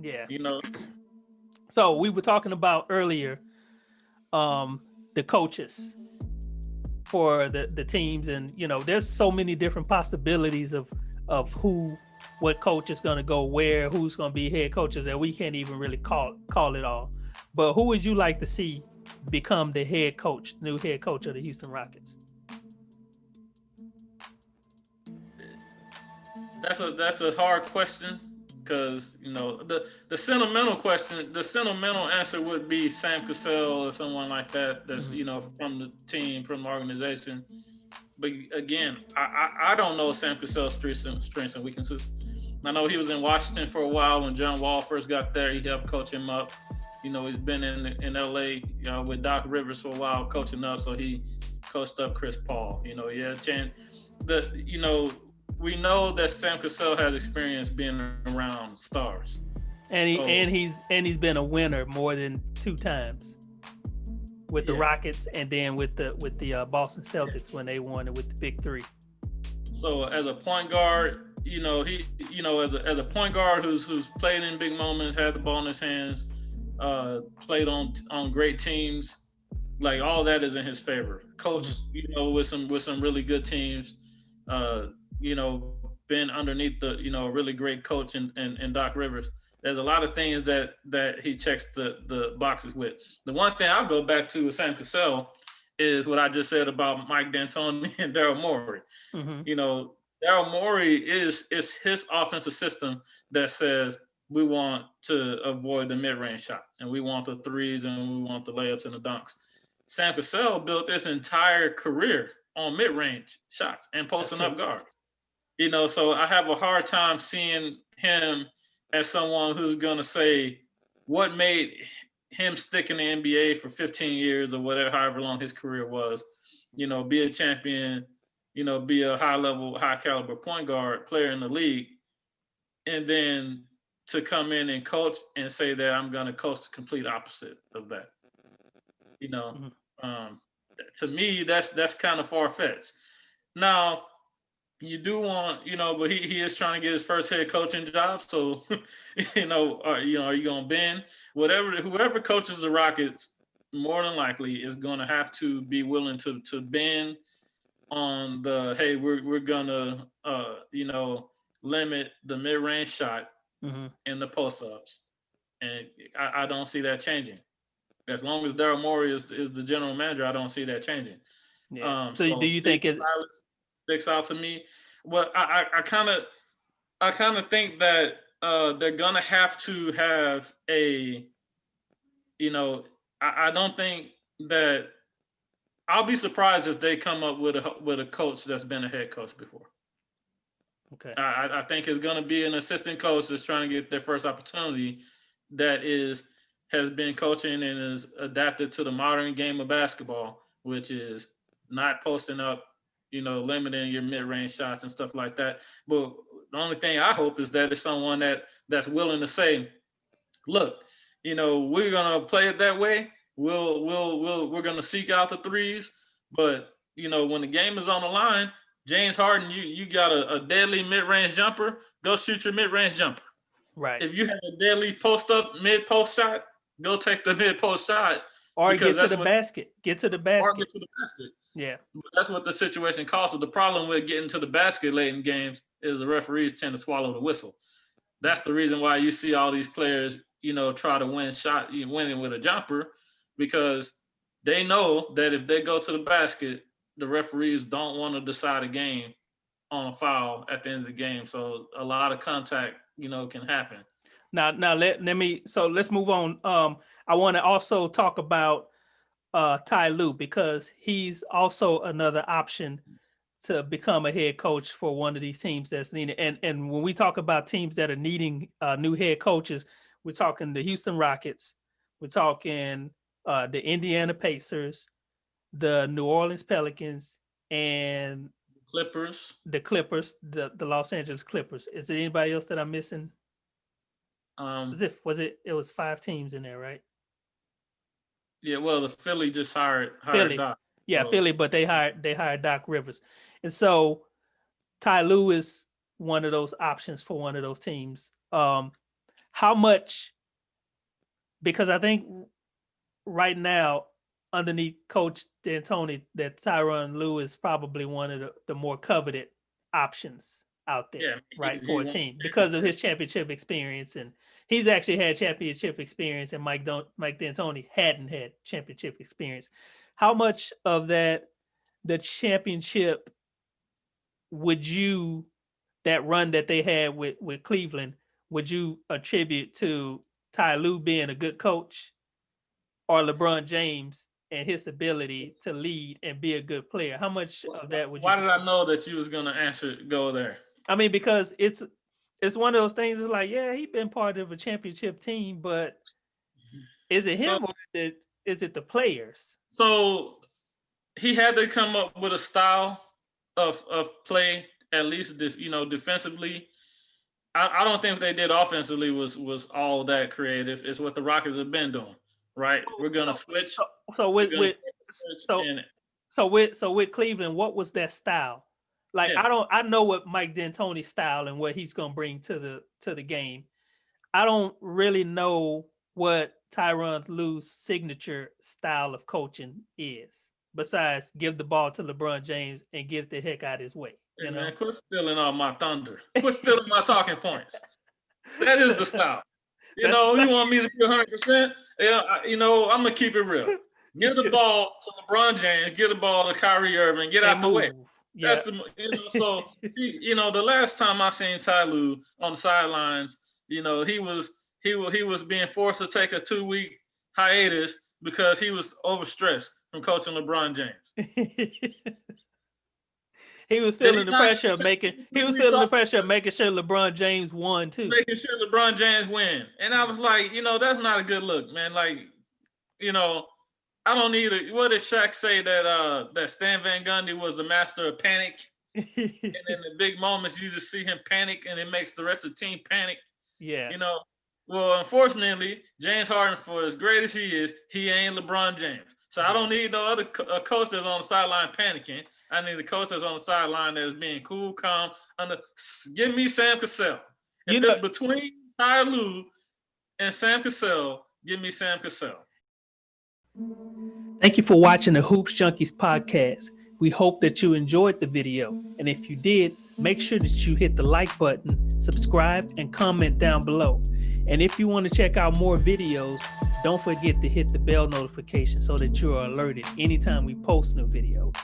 Yeah. You know, So we were talking about earlier the coaches for the teams, and there's so many different possibilities of what coach is going to go where, who's going to be head coaches, that we can't even really call it all. But who would you like to see become the new head coach of the Houston Rockets? that's a hard question because the sentimental answer would be Sam Cassell or someone like that. That's from the team, from the organization. But again, I don't know Sam Cassell's strengths and weaknesses. I know he was in Washington for a while when John Wall first got there. He helped coach him up. He's been in LA with Doc Rivers for a while, coaching up. So he coached up Chris Paul. He had a chance. We know that Sam Cassell has experience being around stars. And he's been a winner more than 2 times with the Rockets, and then with the Boston Celtics when they won it with the Big Three. So as a point guard, as a point guard who's played in big moments, had the ball in his hands, played on great teams, like all that is in his favor. Coach, with some really good teams, been underneath a really great coach and Doc Rivers. There's a lot of things that he checks the boxes with. The one thing I'll go back to with Sam Cassell is what I just said about Mike D'Antoni and Daryl Morey. Daryl Morey is his offensive system that says we want to avoid the mid-range shot, and we want the threes, and we want the layups and the dunks. Sam Cassell built this entire career on mid-range shots and posting up guards. So I have a hard time seeing him as someone who's going to say what made him stick in the NBA for 15 years or whatever, however long his career was, be a champion, be a high caliber point guard player in the league, and then to come in and coach and say that I'm going to coach the complete opposite of that. To me, that's kind of far-fetched. Now, you do want, but he is trying to get his first head coaching job. So, are you going to bend? Whoever coaches the Rockets, more than likely is going to have to be willing to bend on the, hey, we're going to, limit the mid-range shot and the post-ups. And I don't see that changing. As long as Daryl Morey is the general manager, I don't see that changing. Yeah. So do you think it sticks out to me? Well, I kind of think that they're gonna have to have a, I don't think that I'll be surprised if they come up with a coach that's been a head coach before. Okay. I think it's gonna be an assistant coach that's trying to get their first opportunity that has been coaching and is adapted to the modern game of basketball, which is not posting up, limiting your mid-range shots and stuff like that. But the only thing I hope is that it's someone that's willing to say, look, we're gonna play it that way. We're gonna seek out the threes, but when the game is on the line, James Harden, you got a deadly mid-range jumper, go shoot your mid-range jumper. Right. If you have a deadly post-up mid-post shot, go take the mid-post shot. Or get to the basket. Get to the basket. Or get to the basket. Yeah. That's what the situation calls for. The problem with getting to the basket late in games is the referees tend to swallow the whistle. That's the reason why you see all these players, try to winning with a jumper, because they know that if they go to the basket, the referees don't want to decide a game on a foul at the end of the game. So a lot of contact, can happen. Now let's move on. I want to also talk about Tyron Lue, because he's also another option to become a head coach for one of these teams that's needed. And when we talk about teams that are needing new head coaches, we're talking the Houston Rockets, we're talking the Indiana Pacers, the New Orleans Pelicans, and the Los Angeles Clippers. Is there anybody else that I'm missing? It was 5 teams in there, right? Yeah, well, the Philly just hired Philly. Doc. Yeah, Philly, but they hired Doc Rivers. And so Tyron Lue is one of those options for one of those teams. How how much, because I think right now underneath Coach D'Antoni that Tyron Lue is probably one of the more coveted options out there, right, for a team because of his championship experience. And he's actually had championship experience, and Mike D'Antoni hadn't had championship experience. How much of the championship that run that they had with Cleveland, would you attribute to Ty Lue being a good coach, or LeBron James and his ability to lead and be a good player? How much of that would you? Why did I know that you was gonna go there? I mean, because it's one of those things. It's like, yeah, he's been part of a championship team, but is it him or is it the players? So he had to come up with a style of play, at least defensively. I don't think what they did offensively was all that creative. It's what the Rockets have been doing, right? We're gonna switch. So with Cleveland, what was that style? Like, yeah. I know what Mike D'Antoni's style and what he's gonna bring to the game. I don't really know what Tyron Lue's signature style of coaching is, besides give the ball to LeBron James and get the heck out of his way. Hey, man, quit stealing all my thunder. Quit stealing my talking points. That is the style. You want me to be 100%? Yeah, I'm gonna keep it real. Give the ball to LeBron James. Give the ball to Kyrie Irving. Get out the way. Yeah. That's so the last time I seen Ty Lue on the sidelines, he was being forced to take a 2-week hiatus because he was overstressed from coaching LeBron James. He was feeling the pressure of making sure LeBron James won too. Making sure LeBron James win. And I was like, that's not a good look, man. Like, I don't need what did Shaq say that Stan Van Gundy was the master of panic? And in the big moments you just see him panic and it makes the rest of the team panic. Yeah. Well, unfortunately, James Harden, for as great as he is, he ain't LeBron James. So I don't need no other coach that's on the sideline panicking. I need a coach that's on the sideline that's being cool, calm. Give me Sam Cassel. If it's between Ty Lue and Sam Cassel, give me Sam Cassel. Thank you for watching the Hoopz Junkiez Podcast. We hope that you enjoyed the video. And if you did, make sure that you hit the like button, subscribe, and comment down below. And if you want to check out more videos, don't forget to hit the bell notification so that you are alerted anytime we post new videos.